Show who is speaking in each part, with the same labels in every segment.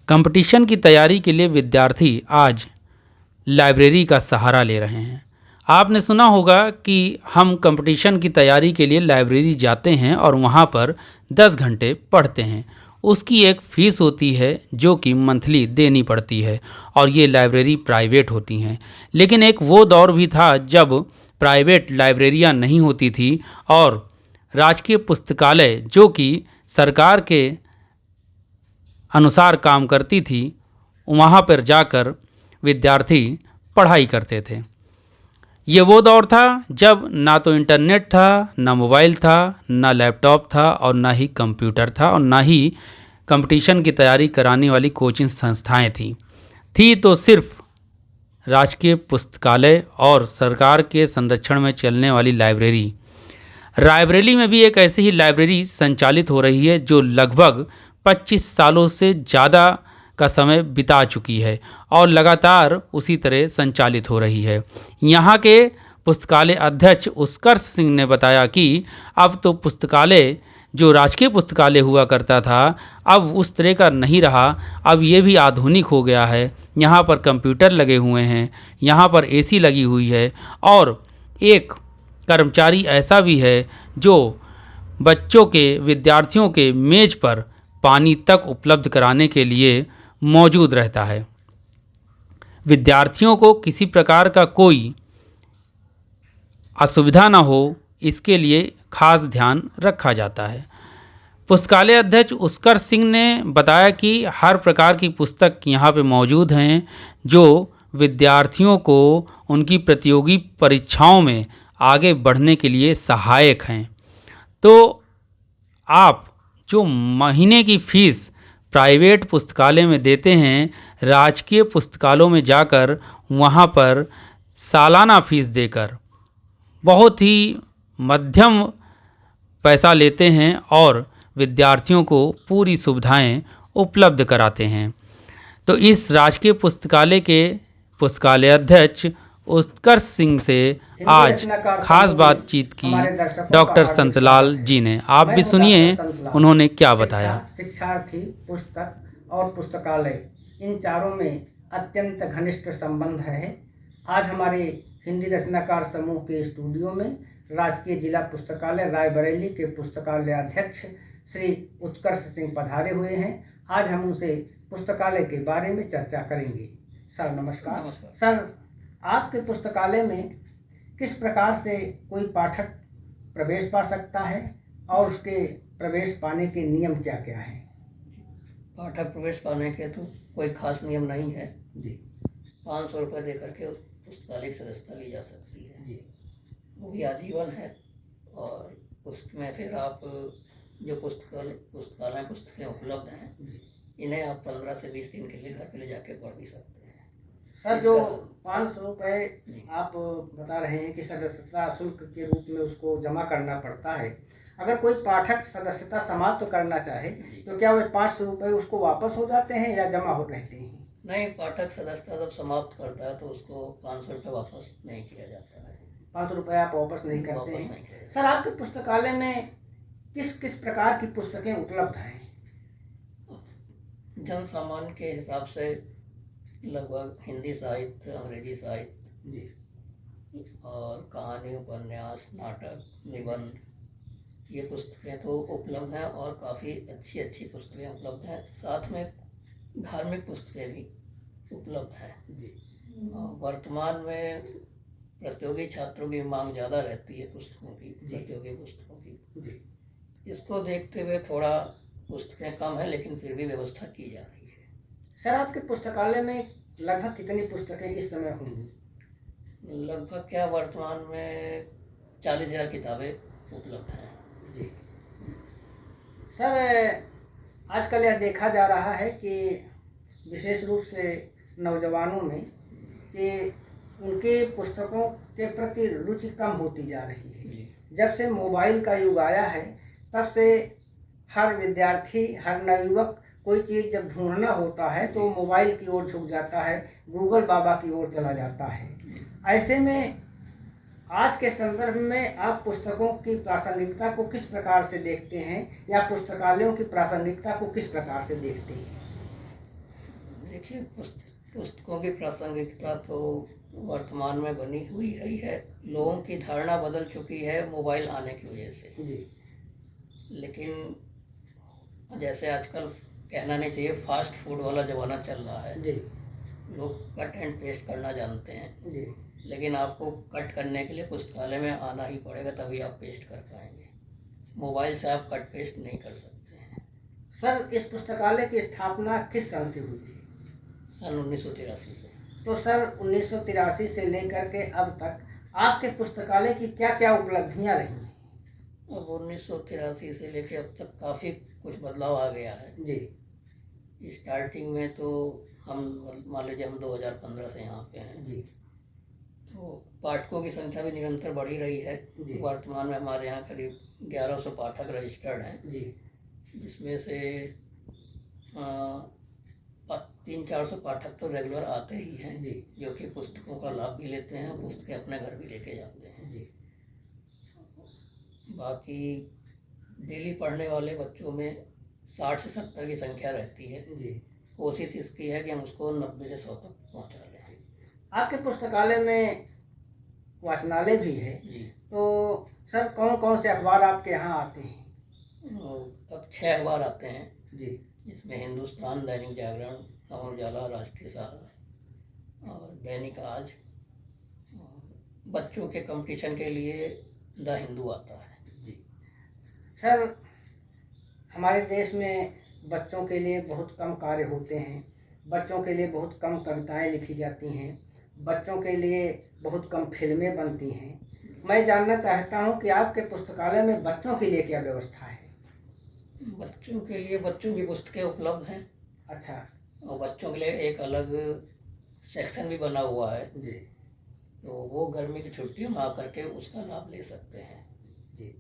Speaker 1: Competition की तैयारी के लिए विद्यार्थी आज लाइब्रेरी का सहारा ले रहे हैं। आपने सुना होगा कि हम कंपटीशन की तैयारी के लिए लाइब्रेरी जाते हैं और वहाँ पर 10 घंटे पढ़ते हैं। उसकी एक फ़ीस होती है जो कि मंथली देनी पड़ती है और ये लाइब्रेरी प्राइवेट होती हैं। लेकिन एक वो दौर भी था जब प्राइवेट लाइब्रेरियाँ नहीं होती थी और राजकीय पुस्तकालय जो कि सरकार के अनुसार काम करती थी, वहाँ पर जाकर विद्यार्थी पढ़ाई करते थे। ये वो दौर था जब ना तो इंटरनेट था, ना मोबाइल था, ना लैपटॉप था और ना ही कंप्यूटर था और ना ही कंपटीशन की तैयारी कराने वाली कोचिंग संस्थाएं थी तो सिर्फ राजकीय पुस्तकालय और सरकार के संरक्षण में चलने वाली लाइब्रेरी। रायबरेली में भी एक ऐसी ही लाइब्रेरी संचालित हो रही है जो लगभग 25 सालों से ज़्यादा का समय बिता चुकी है और लगातार उसी तरह संचालित हो रही है। यहाँ के पुस्तकालय अध्यक्ष उत्कर्ष सिंह ने बताया कि अब तो पुस्तकालय जो राजकीय पुस्तकालय हुआ करता था अब उस तरह का नहीं रहा, अब ये भी आधुनिक हो गया है। यहाँ पर कंप्यूटर लगे हुए हैं, यहाँ पर एसी लगी हुई है और एक कर्मचारी ऐसा भी है जो बच्चों के विद्यार्थियों के मेज़ पर पानी तक उपलब्ध कराने के लिए मौजूद रहता है। विद्यार्थियों को किसी प्रकार का कोई असुविधा ना हो, इसके लिए खास ध्यान रखा जाता है। पुस्तकालय अध्यक्ष उत्कर्ष सिंह ने बताया कि हर प्रकार की पुस्तक यहाँ पे मौजूद हैं जो विद्यार्थियों को उनकी प्रतियोगी परीक्षाओं में आगे बढ़ने के लिए सहायक हैं। तो आप जो महीने की फ़ीस प्राइवेट पुस्तकालय में देते हैं, राजकीय पुस्तकालयों में जाकर वहाँ पर सालाना फ़ीस देकर बहुत ही मध्यम पैसा लेते हैं और विद्यार्थियों को पूरी सुविधाएं उपलब्ध कराते हैं। तो इस राजकीय पुस्तकालय के पुस्तकालय अध्यक्ष उत्कर्ष सिंह से आज खास बातचीत की डॉक्टर संतलाल जी ने। आप भी सुनिए उन्होंने क्या बताया।
Speaker 2: शिक्षार्थी, पुस्तक और पुस्तकालय, इन चारों में अत्यंत घनिष्ठ संबंध है। आज हमारे हिंदी रचनाकार समूह के स्टूडियो में राजकीय जिला पुस्तकालय रायबरेली के पुस्तकालय अध्यक्ष श्री उत्कर्ष सिंह पधारे हुए हैं। आज हम उनसे पुस्तकालय के बारे में चर्चा करेंगे। सर नमस्कार।
Speaker 3: नमस्कार
Speaker 2: सर, आपके पुस्तकालय में किस प्रकार से कोई पाठक प्रवेश पा सकता है और उसके प्रवेश पाने के नियम क्या क्या हैं?
Speaker 3: पाठक प्रवेश पाने के तो कोई खास नियम नहीं है
Speaker 2: जी।
Speaker 3: 500 रुपये दे करके पुस्तकालय की सदस्यता ली जा सकती है
Speaker 2: जी।
Speaker 3: वो भी आजीवन है और उसमें फिर आप जो पुस्तकालय पुस्तकें उपलब्ध हैं
Speaker 2: जी।
Speaker 3: इन्हें आप 15 से 20 दिन के लिए घर पे ले जाके पढ़ भी सकते हैं।
Speaker 2: सर, जो 500 रुपये आप बता रहे हैं कि सदस्यता शुल्क के रूप में उसको जमा करना पड़ता है, अगर कोई पाठक सदस्यता समाप्त करना चाहे तो क्या वह 500 रुपये उसको वापस हो जाते हैं या जमा हो रहते हैं?
Speaker 3: नहीं, पाठक सदस्यता जब समाप्त करता है तो उसको 500 रुपये वापस नहीं किया जाता है।
Speaker 2: 500 रुपये आप वापस नहीं करते
Speaker 3: वापस
Speaker 2: हैं?
Speaker 3: नहीं किया जाता।
Speaker 2: सर, आपके पुस्तकालय में किस किस प्रकार की पुस्तकें उपलब्ध हैं?
Speaker 3: जन सामान्य के हिसाब से लगभग हिंदी साहित्य, अंग्रेजी साहित्य
Speaker 2: जी।
Speaker 3: और कहानी, उपन्यास, नाटक, निबंध, ये पुस्तकें तो उपलब्ध हैं और काफ़ी अच्छी अच्छी पुस्तकें उपलब्ध हैं। साथ में धार्मिक पुस्तकें भी उपलब्ध हैं।
Speaker 2: जी।
Speaker 3: वर्तमान में प्रतियोगी छात्रों की मांग ज़्यादा रहती है पुस्तकों की, प्रतियोगी पुस्तकों की।
Speaker 2: जी।
Speaker 3: इसको देखते हुए थोड़ा पुस्तकें कम है लेकिन फिर भी व्यवस्था की जा रही है।
Speaker 2: सर, आपके पुस्तकालय में लगभग कितनी पुस्तकें इस समय होंगी?
Speaker 3: लगभग क्या वर्तमान में 40,000 किताबें उपलब्ध हैं।
Speaker 2: जी। सर, आजकल यह देखा जा रहा है कि विशेष रूप से नौजवानों में कि उनके पुस्तकों के प्रति रुचि कम होती जा रही है। जब से मोबाइल का युग आया है तब से हर विद्यार्थी, हर नवयुवक कोई चीज़ जब ढूंढना होता है तो मोबाइल की ओर झुक जाता है, गूगल बाबा की ओर चला जाता है। ऐसे में आज के संदर्भ में आप पुस्तकों की प्रासंगिकता को किस प्रकार से देखते हैं या पुस्तकालयों की प्रासंगिकता को किस प्रकार से देखते हैं?
Speaker 3: देखिए, पुस्तकों की प्रासंगिकता तो वर्तमान में बनी हुई ही है। लोगों की धारणा बदल चुकी है मोबाइल आने की वजह से।
Speaker 2: जी
Speaker 3: लेकिन जैसे आजकल कहना नहीं चाहिए, फास्ट फूड वाला ज़माना चल रहा है।
Speaker 2: जी
Speaker 3: लोग कट एंड पेस्ट करना जानते हैं,
Speaker 2: जी
Speaker 3: लेकिन आपको कट करने के लिए पुस्तकालय में आना ही पड़ेगा, तभी आप पेस्ट कर पाएंगे। मोबाइल से आप कट पेस्ट नहीं कर सकते हैं।
Speaker 2: सर, इस पुस्तकालय की स्थापना किस सन से हुई थी?
Speaker 3: सन 1983 से।
Speaker 2: तो सर 1983 से लेकर के अब तक आपके पुस्तकालय की क्या क्या उपलब्धियां रही हैं?
Speaker 3: अब 1983 से लेके अब तक काफ़ी कुछ बदलाव आ गया है।
Speaker 2: जी
Speaker 3: स्टार्टिंग में तो हम मान लीजिए हम 2015 से यहाँ पे हैं,
Speaker 2: जी
Speaker 3: तो पाठकों की संख्या भी निरंतर बढ़ी रही है।
Speaker 2: जी।
Speaker 3: वर्तमान में हमारे यहाँ करीब 1100 पाठक रजिस्टर्ड हैं,
Speaker 2: जी
Speaker 3: जिसमें से 300-400 पाठक तो रेगुलर आते ही हैं,
Speaker 2: जी
Speaker 3: जो कि पुस्तकों का लाभ भी लेते हैं, पुस्तकें अपने घर भी लेके जाते हैं।
Speaker 2: जी
Speaker 3: बाकी डेली पढ़ने वाले बच्चों में 60 से 70 की संख्या रहती है।
Speaker 2: जी।
Speaker 3: कोशिश इसकी है कि हम उसको 90 से 100 तक पहुँचा लें।
Speaker 2: आपके पुस्तकालय में वाचनालय भी है,
Speaker 3: जी।
Speaker 2: तो सर कौन कौन से अखबार आपके यहाँ आते हैं?
Speaker 3: अब 6 अखबार आते हैं,
Speaker 2: जी
Speaker 3: जिसमें हिंदुस्तान, दैनिक जागरण, अमर उजाला, राष्ट्रीय सहारा और दैनिक आज। बच्चों के कंपटीशन के लिए द हिंदू आता है।
Speaker 2: जी। सर, हमारे देश में बच्चों के लिए बहुत कम कार्य होते हैं, बच्चों के लिए बहुत कम कविताएं लिखी जाती हैं, बच्चों के लिए बहुत कम फिल्में बनती हैं। मैं जानना चाहता हूं कि आपके पुस्तकालय में बच्चों के लिए क्या व्यवस्था है?
Speaker 3: बच्चों के लिए बच्चों की पुस्तकें उपलब्ध हैं,
Speaker 2: अच्छा।
Speaker 3: और बच्चों के लिए एक अलग सेक्शन भी बना हुआ है,
Speaker 2: जी
Speaker 3: तो वो गर्मी की छुट्टियों में आकर के उसका लाभ ले सकते हैं।
Speaker 2: जी।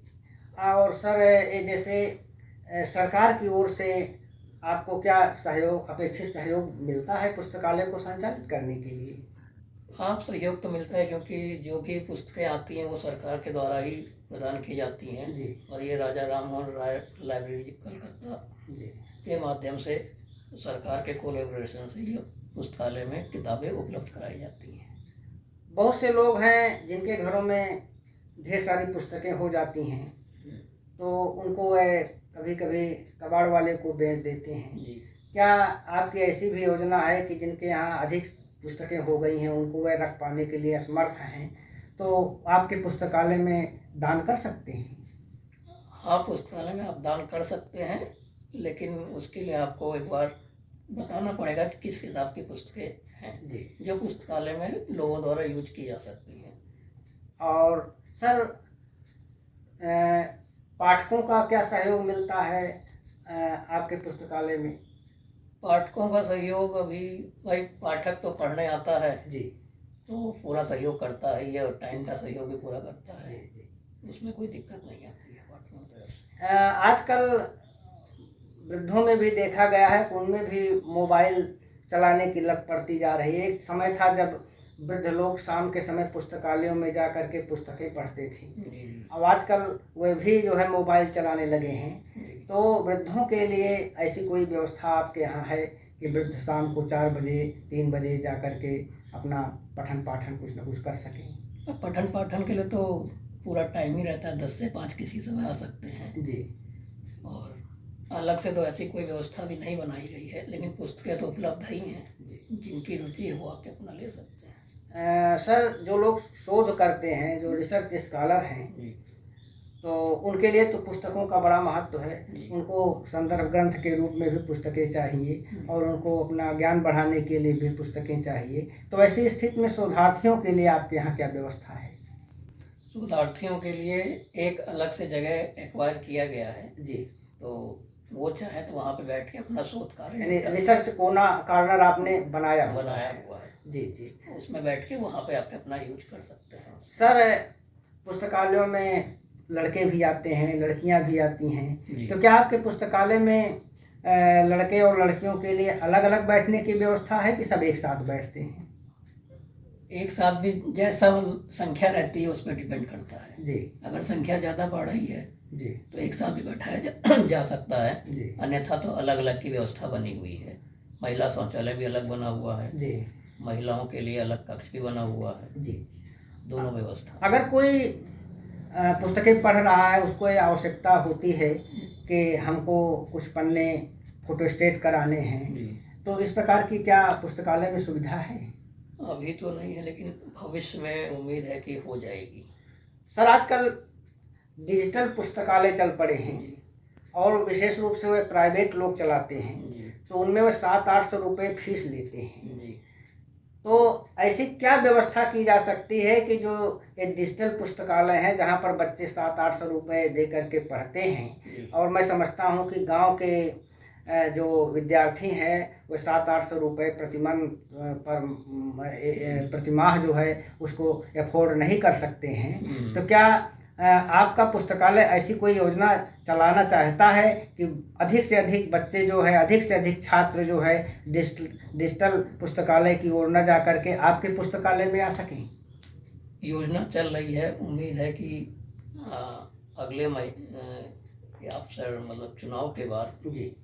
Speaker 2: और सर, ये जैसे सरकार की ओर से आपको क्या सहयोग, अपेक्षित सहयोग मिलता है पुस्तकालय को संचालित करने के लिए?
Speaker 3: हाँ, सहयोग तो मिलता है, क्योंकि जो भी पुस्तकें आती हैं वो सरकार के द्वारा ही प्रदान की जाती हैं।
Speaker 2: जी
Speaker 3: और ये राजा राम मोहन राय लाइब्रेरी कलकत्ता
Speaker 2: जी
Speaker 3: के माध्यम से, सरकार के कोलैबोरेशन से ये पुस्तकालय में किताबें उपलब्ध कराई जाती हैं।
Speaker 2: बहुत से लोग हैं जिनके घरों में ढेर सारी पुस्तकें हो जाती हैं, तो उनको कभी कभी कबाड़ वाले को बेच देते हैं।
Speaker 3: जी।
Speaker 2: क्या आपकी ऐसी भी योजना है कि जिनके यहाँ अधिक पुस्तकें हो गई हैं, उनको वह रख पाने के लिए असमर्थ हैं, तो आपके पुस्तकालय में दान कर सकते हैं?
Speaker 3: हाँ, पुस्तकालय में आप दान कर सकते हैं, लेकिन उसके लिए आपको एक बार बताना पड़ेगा कि किस हिसाब की पुस्तकें हैं
Speaker 2: जी।
Speaker 3: जो पुस्तकालय में लोगों द्वारा यूज की जा सकती हैं।
Speaker 2: और सर, पाठकों का क्या सहयोग मिलता है आपके पुस्तकालय में?
Speaker 3: पाठकों का सहयोग, अभी भाई पाठक तो पढ़ने आता है
Speaker 2: जी
Speaker 3: तो पूरा सहयोग करता है, ये और टाइम का सहयोग भी पूरा करता
Speaker 2: जी
Speaker 3: है,
Speaker 2: जी।
Speaker 3: उसमें कोई दिक्कत नहीं आती है पाठकों की तरफ से।
Speaker 2: आजकल वृद्धों में भी देखा गया है कि उनमें भी मोबाइल चलाने की लत पड़ती जा रही है। एक समय था जब वृद्ध लोग शाम के समय पुस्तकालयों में जा कर के पुस्तकें पढ़ते थे,
Speaker 3: जी।
Speaker 2: अब आजकल वे भी जो है मोबाइल चलाने लगे हैं।
Speaker 3: जी।
Speaker 2: तो वृद्धों के लिए ऐसी कोई व्यवस्था आपके यहाँ है कि वृद्ध शाम को 4 बजे 3 बजे जा कर के अपना पठन पाठन कुछ न कुछ कर सकें?
Speaker 3: अब पठन पाठन के लिए तो पूरा टाइम ही रहता है, 10 से 5 किसी समय आ सकते हैं।
Speaker 2: जी।
Speaker 3: और अलग से तो ऐसी कोई व्यवस्था भी नहीं बनाई गई है, लेकिन पुस्तकें तो उपलब्ध ही हैं, जिनकी रुचि है वो आके अपना ले सकते हैं।
Speaker 2: सर, जो लोग शोध करते हैं, जो रिसर्च स्कॉलर हैं,
Speaker 3: जी।
Speaker 2: तो उनके लिए तो पुस्तकों का बड़ा महत्व है।
Speaker 3: जी।
Speaker 2: उनको संदर्भ ग्रंथ के रूप में भी पुस्तकें चाहिए और उनको अपना ज्ञान बढ़ाने के लिए भी पुस्तकें चाहिए। तो ऐसी स्थिति में शोधार्थियों के लिए आपके यहाँ क्या व्यवस्था है?
Speaker 3: शोधार्थियों के लिए एक अलग से जगह एक्वायर किया गया है,
Speaker 2: जी।
Speaker 3: तो वो चाहे तो वहाँ पे बैठ के अपना शोध कार्य
Speaker 2: यानी रिसर्च कॉर्नर आपने बनाया
Speaker 3: हुआ है।
Speaker 2: जी जी।
Speaker 3: उसमें बैठ के वहाँ पे आके अपना यूज कर सकते हैं।
Speaker 2: सर, पुस्तकालयों में लड़के भी आते हैं, लड़कियां भी आती हैं, तो क्या आपके पुस्तकालय में लड़के और लड़कियों के लिए अलग अलग बैठने की व्यवस्था है कि सब एक साथ बैठते हैं?
Speaker 3: एक साथ भी, जैसा संख्या रहती है उस पर डिपेंड करता है।
Speaker 2: जी।
Speaker 3: अगर संख्या ज़्यादा बढ़ रही है
Speaker 2: जी
Speaker 3: तो एक साथ भी बैठाया जा सकता है,
Speaker 2: जी।
Speaker 3: अन्यथा तो अलग अलग की व्यवस्था बनी हुई है। महिला शौचालय भी अलग बना हुआ है,
Speaker 2: जी
Speaker 3: महिलाओं के लिए अलग कक्ष भी बना हुआ है,
Speaker 2: जी।
Speaker 3: दोनों व्यवस्था।
Speaker 2: अगर कोई पुस्तकें पढ़ रहा है, उसको ये आवश्यकता होती है कि हमको कुछ पन्ने फोटोस्टेट कराने हैं,
Speaker 3: जी,
Speaker 2: तो इस प्रकार की क्या पुस्तकालय में सुविधा है?
Speaker 3: अभी तो नहीं है, लेकिन भविष्य में उम्मीद है कि हो जाएगी।
Speaker 2: सर, आजकल डिजिटल पुस्तकालय चल पड़े हैं
Speaker 3: जी
Speaker 2: और विशेष रूप से वे प्राइवेट लोग चलाते हैं,
Speaker 3: जी
Speaker 2: तो उनमें वो 700-800 रुपये फीस लेते हैं।
Speaker 3: जी।
Speaker 2: तो ऐसी क्या व्यवस्था की जा सकती है कि जो एक डिजिटल पुस्तकालय है जहाँ पर बच्चे 700-800 रुपये दे करके पढ़ते हैं,
Speaker 3: जी।
Speaker 2: और मैं समझता हूँ कि गांव के जो विद्यार्थी हैं वो 700-800 रुपये प्रतिमाह जो है उसको अफोर्ड नहीं कर सकते हैं। तो क्या आपका पुस्तकालय ऐसी कोई योजना चलाना चाहता है कि अधिक से अधिक बच्चे जो है, अधिक से अधिक छात्र जो है डिजिटल पुस्तकालय की ओर न जा करके आपके पुस्तकालय में आ सकें?
Speaker 3: योजना चल रही है, उम्मीद है कि अगले अवसर मतलब चुनाव के बाद
Speaker 2: जी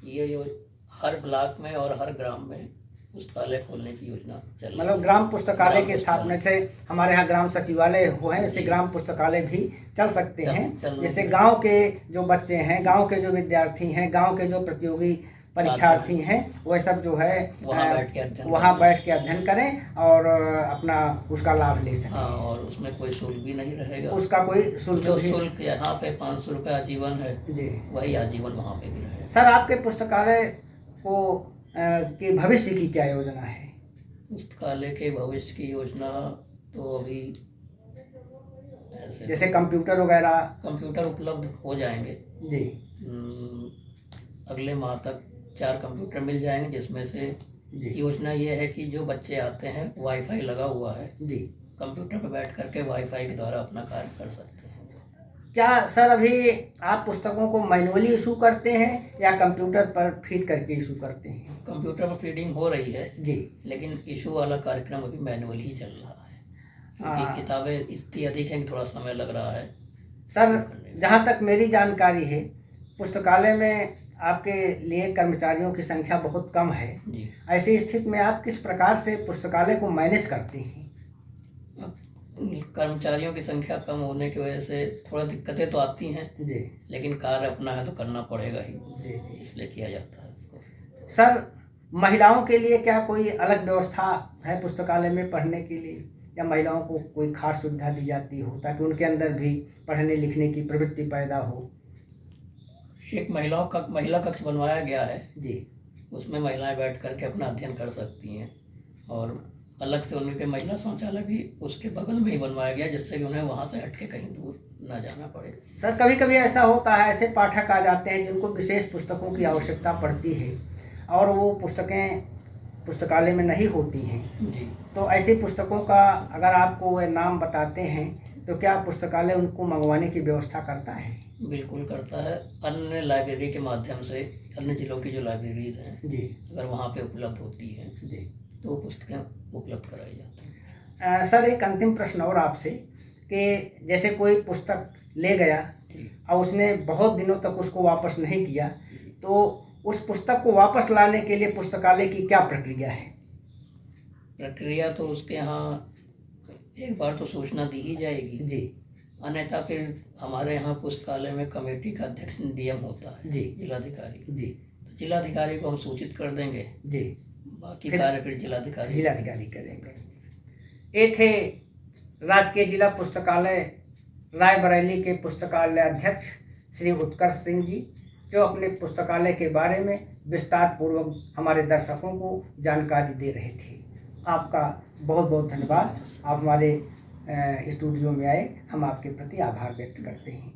Speaker 3: ये जो हर ब्लॉक में और हर ग्राम में पुस्तकालय खोलने की योजना चल रही है।
Speaker 2: मतलब ग्राम पुस्तकालय
Speaker 3: ग्राम
Speaker 2: के स्थापना से हमारे यहाँ ग्राम सचिवालय हो हैं, ऐसे
Speaker 3: जी।
Speaker 2: ग्राम पुस्तकालय भी चल सकते
Speaker 3: चल
Speaker 2: हैं, जैसे
Speaker 3: रही है।
Speaker 2: गांव के जो बच्चे हैं, गांव के जो विद्यार्थी हैं, गांव के जो प्रतियोगी परीक्षार्थी हैं, वह सब जो है
Speaker 3: वहाँ
Speaker 2: बैठ के अध्ययन करें और अपना उसका लाभ ले सकें।
Speaker 3: हाँ, और उसमें कोई शुल्क भी नहीं रहेगा।
Speaker 2: उसका कोई शुल्क
Speaker 3: जो
Speaker 2: भी
Speaker 3: शुल्क यहाँ पे 500 रुपये आजीवन है,
Speaker 2: जी।
Speaker 3: वही आजीवन वहाँ पे भी रहेगा।
Speaker 2: सर, आपके पुस्तकालय को के भविष्य की क्या योजना है?
Speaker 3: पुस्तकालय के भविष्य की योजना तो अभी ऐसे
Speaker 2: जैसे कंप्यूटर वगैरह?
Speaker 3: कंप्यूटर उपलब्ध हो जाएंगे
Speaker 2: जी
Speaker 3: अगले माह तक 4 कंप्यूटर मिल जाएंगे, जिसमें से
Speaker 2: जी
Speaker 3: योजना ये है कि जो बच्चे आते हैं वाईफाई लगा हुआ है,
Speaker 2: जी।
Speaker 3: कंप्यूटर पर बैठ करके वाईफाई के द्वारा अपना कार्य कर सकते हैं।
Speaker 2: क्या सर अभी आप पुस्तकों को मैनुअली इशू करते हैं या कंप्यूटर पर फीड करके इशू करते हैं?
Speaker 3: कंप्यूटर पर फीडिंग हो रही है
Speaker 2: जी।
Speaker 3: लेकिन इशू वाला कार्यक्रम अभी मैनुअली ही चल रहा है, क्योंकि किताबें इतनी अधिक हैं कि थोड़ा समय लग रहा है।
Speaker 2: सर, जहाँ तक मेरी जानकारी है, पुस्तकालय में आपके लिए कर्मचारियों की संख्या बहुत कम है।
Speaker 3: जी।
Speaker 2: ऐसी स्थिति में आप किस प्रकार से पुस्तकालय को मैनेज करते हैं?
Speaker 3: कर्मचारियों की संख्या कम होने की वजह से थोड़ा दिक्कतें तो आती हैं
Speaker 2: जी
Speaker 3: लेकिन कार्य अपना है तो करना पड़ेगा ही,
Speaker 2: जी जी।
Speaker 3: इसलिए किया जाता है इसको।
Speaker 2: सर, महिलाओं के लिए क्या कोई अलग व्यवस्था है पुस्तकालय में पढ़ने के लिए, या महिलाओं को कोई खास सुविधा दी जाती हो ताकि उनके अंदर भी पढ़ने लिखने की प्रवृत्ति पैदा हो?
Speaker 3: एक महिला कक्ष बनवाया गया है
Speaker 2: जी।
Speaker 3: उसमें महिलाएं बैठ करके अपना अध्ययन कर सकती हैं, और अलग से उनके महिला शौचालय भी उसके बगल में ही बनवाया गया, जिससे कि उन्हें वहाँ से हट के कहीं दूर ना जाना पड़े।
Speaker 2: सर, कभी कभी ऐसा होता है, ऐसे पाठक आ जाते हैं जिनको विशेष पुस्तकों की आवश्यकता पड़ती है और वो पुस्तकें पुस्तकालय में नहीं होती हैं,
Speaker 3: जी।
Speaker 2: तो ऐसी पुस्तकों का अगर आपको वे नाम बताते हैं तो क्या पुस्तकालय उनको मंगवाने की व्यवस्था करता है?
Speaker 3: बिल्कुल करता है, अन्य लाइब्रेरी के माध्यम से, अन्य जिलों की जो लाइब्रेरीज हैं
Speaker 2: जी
Speaker 3: अगर वहाँ पे उपलब्ध होती हैं
Speaker 2: जी।
Speaker 3: तो वो पुस्तकें उपलब्ध कराई जाती हैं।
Speaker 2: सर, एक अंतिम प्रश्न और आपसे कि जैसे कोई पुस्तक ले गया और उसने बहुत दिनों तक उसको वापस नहीं किया, तो उस पुस्तक को वापस लाने के लिए पुस्तकालय की क्या प्रक्रिया है?
Speaker 3: प्रक्रिया तो उसके यहाँ एक बार तो सूचना दी ही जाएगी
Speaker 2: जी।
Speaker 3: अन्यथा फिर हमारे यहाँ पुस्तकालय में कमेटी का अध्यक्ष डीएम होता है
Speaker 2: जी।
Speaker 3: जिलाधिकारी
Speaker 2: जी।
Speaker 3: तो जिलाधिकारी को हम सूचित कर देंगे,
Speaker 2: जी।
Speaker 3: बाकी कार्य फिर
Speaker 2: जिलाधिकारी करेंगे। ये थे राजकीय जिला पुस्तकालय रायबरेली के पुस्तकालय अध्यक्ष श्री उत्कर्ष सिंह जी, जो अपने पुस्तकालय के बारे में विस्तार पूर्वक हमारे दर्शकों को जानकारी दे रहे थे। आपका बहुत बहुत धन्यवाद। आप हमारे स्टूडियो में आए, हम आपके प्रति आभार व्यक्त करते हैं।